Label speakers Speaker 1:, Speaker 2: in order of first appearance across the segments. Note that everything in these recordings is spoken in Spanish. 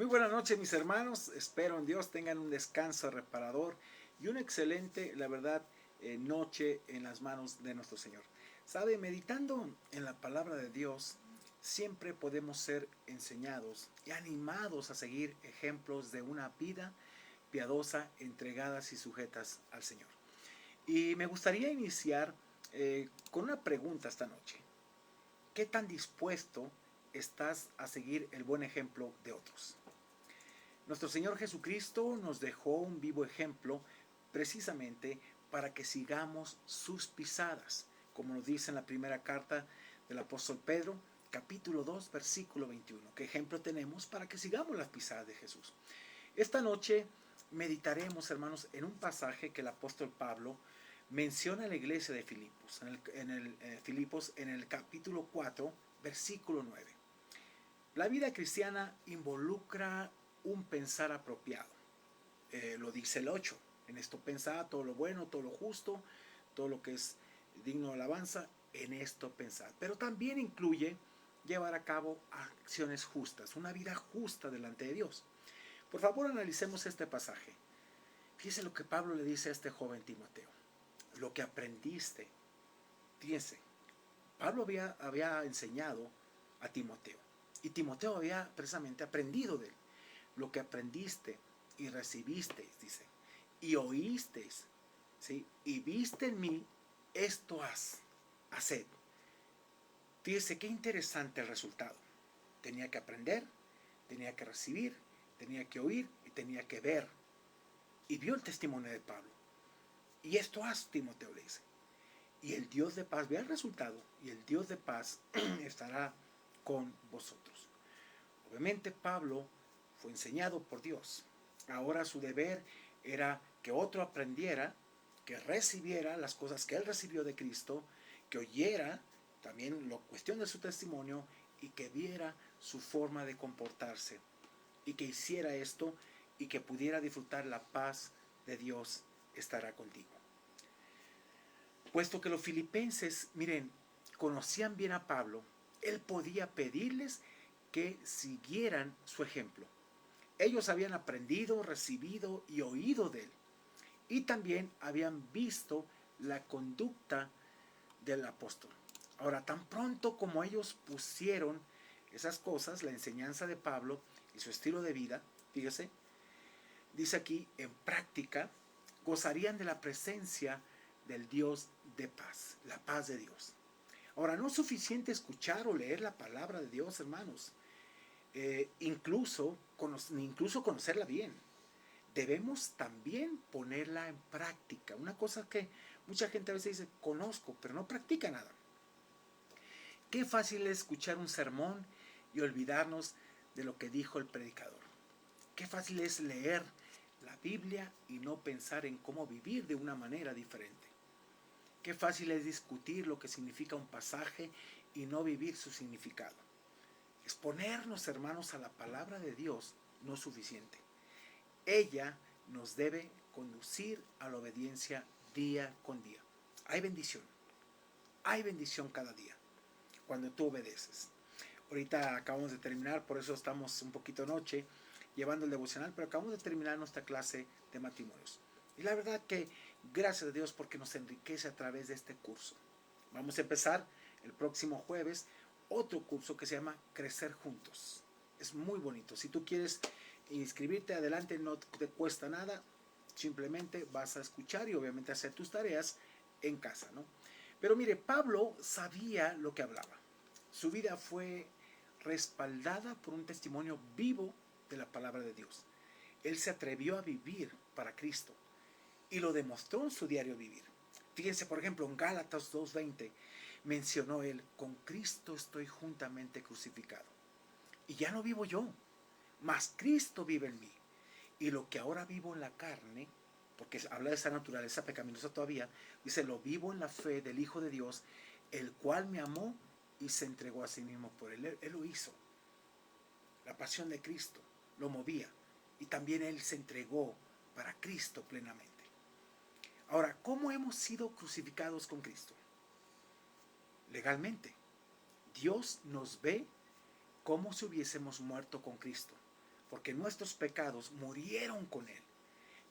Speaker 1: Muy buenas noches, mis hermanos. Espero en Dios tengan un descanso reparador y una excelente, la verdad, noche en las manos de nuestro Señor. Sabe, meditando en la palabra de Dios, siempre podemos ser enseñados y animados a seguir ejemplos de una vida piadosa, entregadas y sujetas al Señor. Y me gustaría iniciar con una pregunta esta noche. ¿Qué tan dispuesto estás a seguir el buen ejemplo de otros? Nuestro Señor Jesucristo nos dejó un vivo ejemplo precisamente para que sigamos sus pisadas, como nos dice en la primera carta del apóstol Pedro, capítulo 2, versículo 21. ¿Qué ejemplo tenemos para que sigamos las pisadas de Jesús? Esta noche meditaremos, hermanos, en un pasaje que el apóstol Pablo menciona en la iglesia de Filipos, Filipos, en el capítulo 4, versículo 9. La vida cristiana involucra un pensar apropiado. Lo dice el 8. En esto pensad todo lo bueno, todo lo justo, todo lo que es digno de alabanza, en esto pensad. Pero también incluye llevar a cabo acciones justas, una vida justa delante de Dios. Por favor, analicemos este pasaje. Fíjese lo que Pablo le dice a este joven Timoteo. Lo que aprendiste, fíjese, Pablo había enseñado a Timoteo. Y Timoteo había precisamente aprendido de él. Lo que aprendiste y recibisteis, dice, y oísteis, ¿sí? Y viste en mí, esto haced. Fíjese qué interesante el resultado. Tenía que aprender, tenía que recibir, tenía que oír y tenía que ver. Y vio el testimonio de Pablo. Y esto haz, Timoteo le dice. Y el Dios de paz, vea el resultado, y el Dios de paz estará con vosotros. Obviamente Pablo fue enseñado por Dios. Ahora su deber era que otro aprendiera, que recibiera las cosas que él recibió de Cristo, que oyera también la cuestión de su testimonio y que viera su forma de comportarse y que hiciera esto y que pudiera disfrutar la paz de Dios estará contigo. Puesto que los filipenses, miren, conocían bien a Pablo, él podía pedirles que siguieran su ejemplo. Ellos habían aprendido, recibido y oído de él. Y también habían visto la conducta del apóstol. Ahora, tan pronto como ellos pusieron esas cosas, la enseñanza de Pablo y su estilo de vida, fíjese, dice aquí, en práctica, gozarían de la presencia del Dios de paz, la paz de Dios. Ahora, no es suficiente escuchar o leer la palabra de Dios, hermanos. Incluso conocerla bien. Debemos también ponerla en práctica. Una cosa que mucha gente a veces dice, conozco, pero no practica nada. Qué fácil es escuchar un sermón y olvidarnos de lo que dijo el predicador. Qué fácil es leer la Biblia y no pensar en cómo vivir de una manera diferente. Qué fácil es discutir lo que significa un pasaje y no vivir su significado. Exponernos, hermanos, a la palabra de Dios no es suficiente. Ella nos debe conducir a la obediencia día con día. Hay bendición cada día cuando tú obedeces. Ahorita acabamos de terminar, por eso estamos un poquito noche llevando el devocional, pero acabamos de terminar nuestra clase de matrimonios. Y la verdad que gracias a Dios porque nos enriquece a través de este curso. Vamos a empezar el próximo jueves otro curso que se llama Crecer Juntos. Es muy bonito. Si tú quieres inscribirte, adelante, no te cuesta nada. Simplemente vas a escuchar y obviamente hacer tus tareas en casa, ¿no? Pero mire, Pablo sabía lo que hablaba. Su vida fue respaldada por un testimonio vivo de la palabra de Dios. Él se atrevió a vivir para Cristo y lo demostró en su diario vivir. Fíjense, por ejemplo, en Gálatas 2:20 mencionó él, con Cristo estoy juntamente crucificado. Y ya no vivo yo, mas Cristo vive en mí. Y lo que ahora vivo en la carne, porque habla de esa naturaleza pecaminosa todavía, dice, lo vivo en la fe del Hijo de Dios, el cual me amó y se entregó a sí mismo por él. Él lo hizo. La pasión de Cristo lo movía. Y también él se entregó para Cristo plenamente. Ahora, ¿cómo hemos sido crucificados con Cristo? Legalmente. Dios nos ve como si hubiésemos muerto con Cristo. porque nuestros pecados murieron con Él.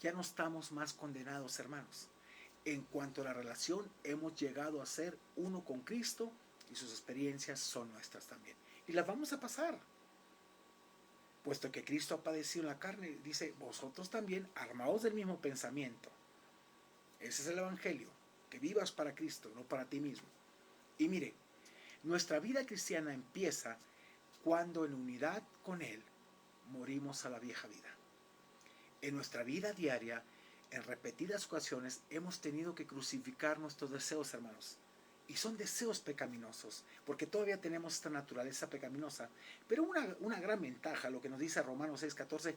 Speaker 1: Ya no estamos más condenados, hermanos. En cuanto a la relación, hemos llegado a ser uno con Cristo y sus experiencias son nuestras también. Y las vamos a pasar. Puesto que Cristo ha padecido en la carne, dice, vosotros también, armados del mismo pensamiento. Ese es el Evangelio, que vivas para Cristo, no para ti mismo. Y mire, nuestra vida cristiana empieza cuando en unidad con Él morimos a la vieja vida. En nuestra vida diaria, en repetidas ocasiones, hemos tenido que crucificar nuestros deseos, hermanos. Y son deseos pecaminosos, porque todavía tenemos esta naturaleza pecaminosa. Pero una gran ventaja, lo que nos dice Romanos 6:14,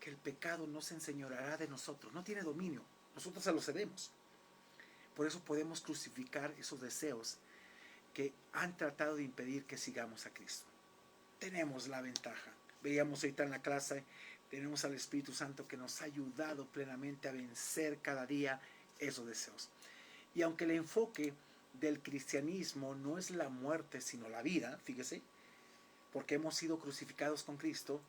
Speaker 1: que el pecado no se enseñoreará de nosotros, no tiene dominio, nosotros se lo cedemos. Por eso podemos crucificar esos deseos que han tratado de impedir que sigamos a Cristo. Tenemos la ventaja. Veíamos ahorita en la clase, tenemos al Espíritu Santo que nos ha ayudado plenamente a vencer cada día esos deseos. Y aunque el enfoque del cristianismo no es la muerte, sino la vida, fíjese, porque hemos sido crucificados con Cristo,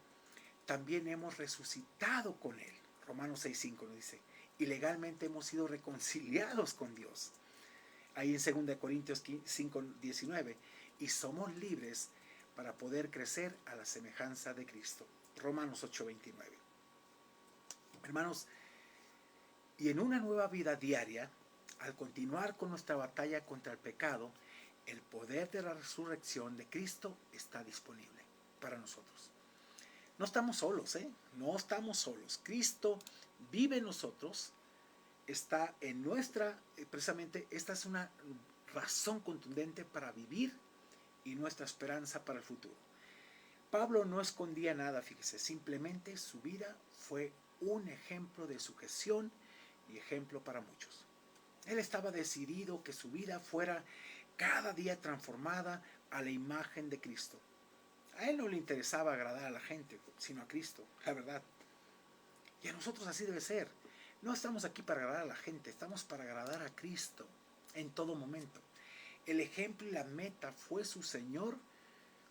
Speaker 1: también hemos resucitado con Él. Romanos 6:5 nos dice, y legalmente hemos sido reconciliados con Dios. Ahí en 2 Corintios 5:19, y somos libres para poder crecer a la semejanza de Cristo. Romanos 8:29. Hermanos, y en una nueva vida diaria, al continuar con nuestra batalla contra el pecado, el poder de la resurrección de Cristo está disponible para nosotros. No estamos solos, no estamos solos. Cristo vive en nosotros, está en nuestra, precisamente esta es una razón contundente para vivir y nuestra esperanza para el futuro. Pablo no escondía nada, fíjese, simplemente su vida fue un ejemplo de sujeción y ejemplo para muchos. Él estaba decidido que su vida fuera cada día transformada a la imagen de Cristo. A él no le interesaba agradar a la gente, sino a Cristo, la verdad. Y a nosotros así debe ser. No estamos aquí para agradar a la gente, estamos para agradar a Cristo en todo momento. El ejemplo y la meta fue su Señor,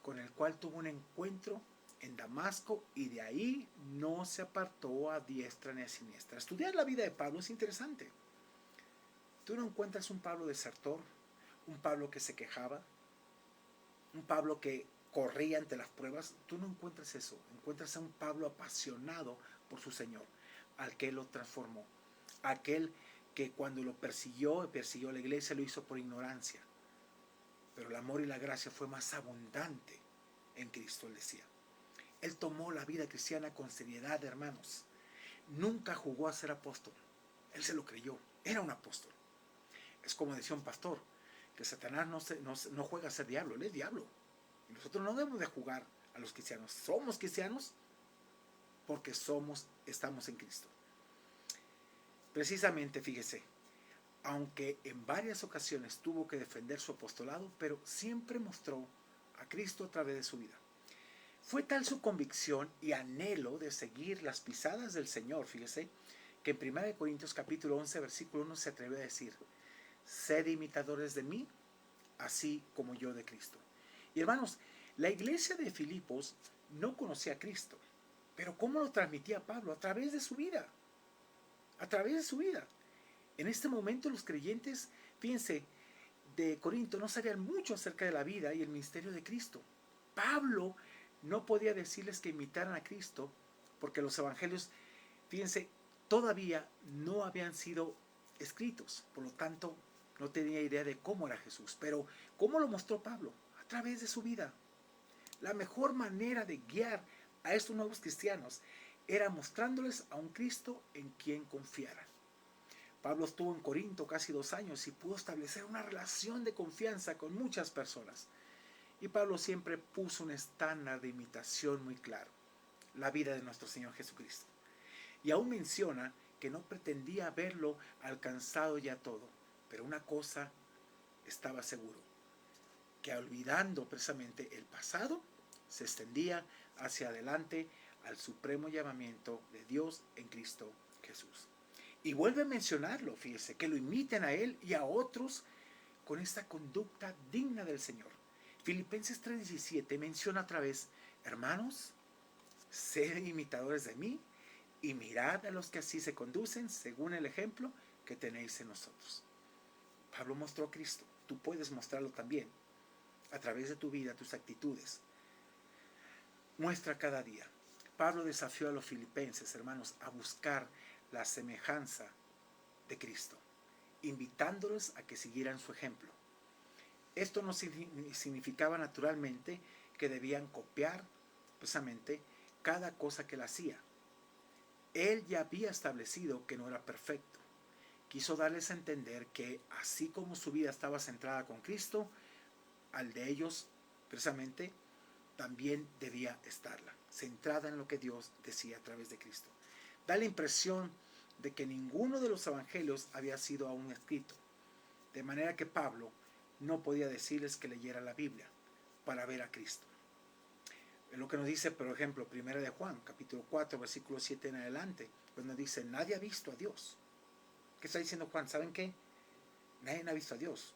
Speaker 1: con el cual tuvo un encuentro en Damasco y de ahí no se apartó a diestra ni a siniestra. Estudiar la vida de Pablo es interesante. Tú no encuentras un Pablo desertor, un Pablo que se quejaba, un Pablo que corría ante las pruebas. Tú no encuentras eso. Encuentras a un Pablo apasionado por su Señor, al que lo transformó. Aquel que cuando lo persiguió a la iglesia, lo hizo por ignorancia. Pero el amor y la gracia fue más abundante en Cristo, él decía. Él tomó la vida cristiana con seriedad, hermanos. Nunca jugó a ser apóstol. Él se lo creyó. Era un apóstol. Es como decía un pastor, que Satanás no juega a ser diablo, él es diablo. Y nosotros no debemos de jugar a los cristianos. Somos cristianos porque estamos en Cristo. Precisamente, fíjese, aunque en varias ocasiones tuvo que defender su apostolado, pero siempre mostró a Cristo a través de su vida. Fue tal su convicción y anhelo de seguir las pisadas del Señor, fíjese, que en 1 Corintios capítulo 11, versículo 1 se atreve a decir, sed imitadores de mí, así como yo de Cristo. Y hermanos, la iglesia de Filipos no conocía a Cristo, pero ¿cómo lo transmitía Pablo? A través de su vida. A través de su vida. En este momento los creyentes, fíjense, de Corinto no sabían mucho acerca de la vida y el ministerio de Cristo. Pablo no podía decirles que imitaran a Cristo porque los evangelios, fíjense, todavía no habían sido escritos. Por lo tanto, no tenía idea de cómo era Jesús. Pero, ¿cómo lo mostró Pablo? A través de su vida. La mejor manera de guiar a estos nuevos cristianos era mostrándoles a un Cristo en quien confiaran. Pablo estuvo en Corinto casi 2 años y pudo establecer una relación de confianza con muchas personas. Y Pablo siempre puso un estándar de imitación muy claro, la vida de nuestro Señor Jesucristo. Y aún menciona que no pretendía haberlo alcanzado ya todo, pero una cosa estaba seguro, que olvidando precisamente el pasado, se extendía hacia adelante al supremo llamamiento de Dios en Cristo Jesús. Y vuelve a mencionarlo, fíjese, que lo imiten a él y a otros con esta conducta digna del Señor. Filipenses 3:17 menciona otra vez, hermanos, Sed imitadores de mí y mirad a los que así se conducen según el ejemplo que tenéis en nosotros. Pablo mostró a Cristo. Tú puedes mostrarlo también a través de tu vida, tus actitudes. Muestra cada día. Pablo desafió a los filipenses, hermanos, a buscar la semejanza de Cristo, invitándolos a que siguieran su ejemplo. Esto no significaba naturalmente que debían copiar precisamente cada cosa que él hacía. Él ya había establecido que no era perfecto. Quiso darles a entender que así como su vida estaba centrada con Cristo, al de ellos precisamente también debía estarla, centrada en lo que Dios decía a través de Cristo. Da la impresión de que ninguno de los evangelios había sido aún escrito, de manera que Pablo no podía decirles que leyera la Biblia para ver a Cristo. Es lo que nos dice, por ejemplo, 1 de Juan, capítulo 4, versículo 7 en adelante, pues nos dice, nadie ha visto a Dios. ¿Qué está diciendo Juan? ¿Saben qué? Nadie ha visto a Dios,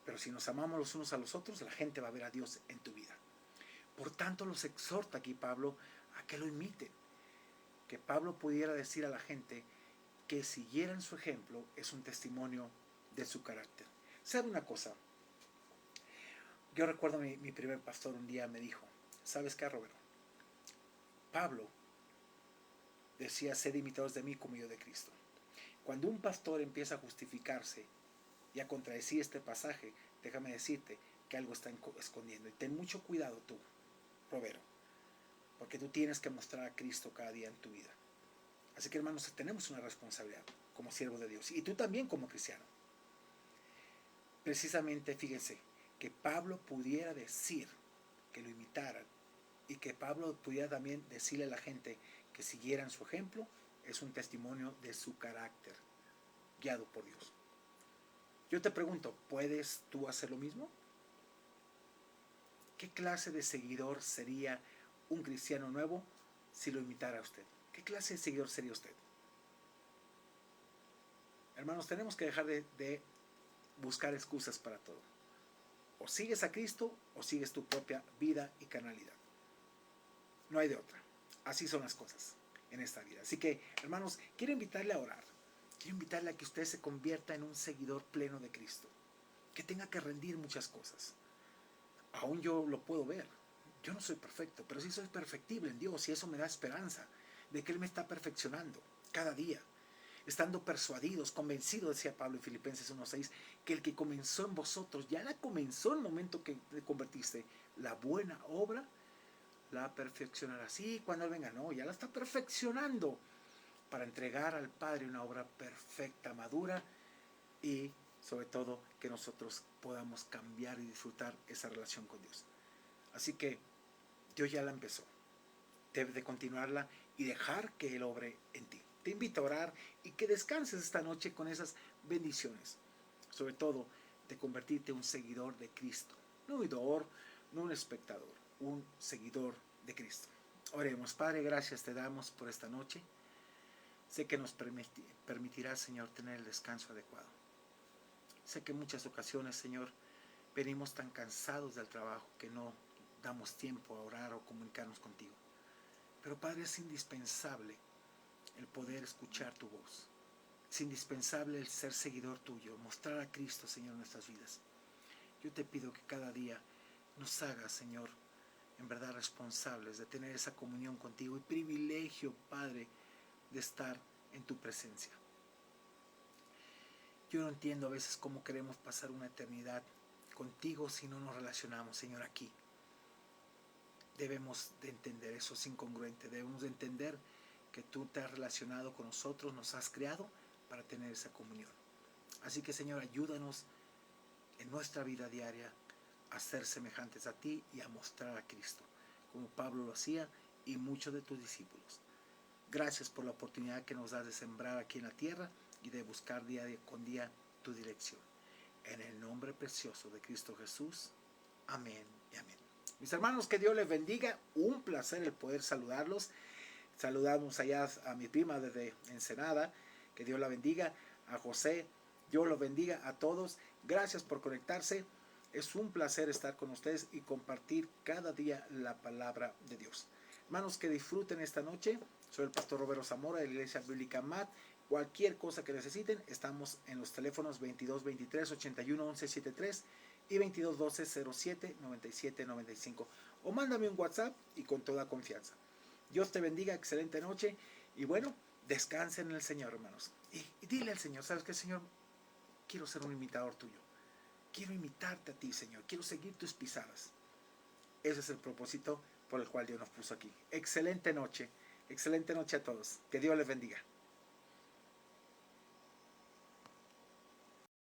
Speaker 1: pero si nos amamos los unos a los otros, la gente va a ver a Dios en tu vida. Por tanto, los exhorta aquí Pablo a que lo imiten, que Pablo pudiera decir a la gente que siguieran su ejemplo es un testimonio de su carácter. ¿Sabe una cosa? Yo recuerdo mi primer pastor un día me dijo, ¿sabes qué, Roberto? Pablo decía, sed imitadores de mí como yo de Cristo. Cuando un pastor empieza a justificarse y a contradecir este pasaje, déjame decirte que algo está escondiendo. Y ten mucho cuidado tú, Roberto, porque tú tienes que mostrar a Cristo cada día en tu vida. Así que, hermanos, tenemos una responsabilidad como siervos de Dios y tú también como cristiano. Precisamente, fíjense, que Pablo pudiera decir que lo imitaran y que Pablo pudiera también decirle a la gente que siguieran su ejemplo, es un testimonio de su carácter, guiado por Dios. Yo te pregunto, ¿puedes tú hacer lo mismo? ¿Qué clase de seguidor sería un cristiano nuevo si lo imitara a usted? ¿Qué clase de seguidor sería usted? Hermanos, tenemos que dejar de buscar excusas para todo. O sigues a Cristo o sigues tu propia vida y carnalidad. No hay de otra. Así son las cosas en esta vida. Así que, hermanos, quiero invitarle a orar. Quiero invitarle a que usted se convierta en un seguidor pleno de Cristo. Que tenga que rendir muchas cosas. Aún yo lo puedo ver. Yo no soy perfecto, pero sí soy perfectible en Dios y eso me da esperanza de que Él me está perfeccionando cada día. Estando persuadidos, convencidos, decía Pablo en Filipenses 1:6, que el que comenzó en vosotros, ya la comenzó en el momento que te convertiste, la buena obra la perfeccionará. Sí, cuando Él venga, no, ya la está perfeccionando para entregar al Padre una obra perfecta, madura y sobre todo que nosotros podamos cambiar y disfrutar esa relación con Dios. Así que Dios ya la empezó. Debes de continuarla y dejar que Él obre en ti. Te invito a orar y que descanses esta noche con esas bendiciones. Sobre todo, de convertirte en un seguidor de Cristo. No un oidor, no un espectador, un seguidor de Cristo. Oremos. Padre, gracias te damos por esta noche. Sé que nos permitirá, Señor, tener el descanso adecuado. Sé que en muchas ocasiones, Señor, venimos tan cansados del trabajo que no damos tiempo a orar o comunicarnos contigo. Pero Padre, es indispensable el poder escuchar tu voz. Es indispensable el ser seguidor tuyo, mostrar a Cristo, Señor, en nuestras vidas. Yo te pido que cada día nos hagas, Señor, en verdad responsables de tener esa comunión contigo y privilegio, Padre, de estar en tu presencia. Yo no entiendo a veces cómo queremos pasar una eternidad contigo si no nos relacionamos, Señor, aquí. Debemos de entender eso, es incongruente. Debemos de entender que tú te has relacionado con nosotros, nos has creado para tener esa comunión. Así que, Señor, ayúdanos en nuestra vida diaria a ser semejantes a ti y a mostrar a Cristo, como Pablo lo hacía y muchos de tus discípulos. Gracias por la oportunidad que nos das de sembrar aquí en la tierra y de buscar día con día tu dirección. En el nombre precioso de Cristo Jesús. Amén y amén. Mis hermanos, que Dios les bendiga. Un placer el poder saludarlos. Saludamos allá a mi prima desde Ensenada. Que Dios la bendiga. A José. Dios los bendiga a todos. Gracias por conectarse. Es un placer estar con ustedes y compartir cada día la palabra de Dios. Hermanos, que disfruten esta noche. Soy el pastor Roberto Zamora de la Iglesia Bíblica MAT. Cualquier cosa que necesiten, estamos en los teléfonos 2223 81 11 73 y 2212 07 97 95. O mándame un WhatsApp y con toda confianza. Dios te bendiga, excelente noche. Y bueno, descansen en el Señor, hermanos. Y dile al Señor, ¿sabes qué, Señor? Quiero ser un imitador tuyo. Quiero imitarte a ti, Señor. Quiero seguir tus pisadas. Ese es el propósito por el cual Dios nos puso aquí. Excelente noche a todos. Que Dios les bendiga.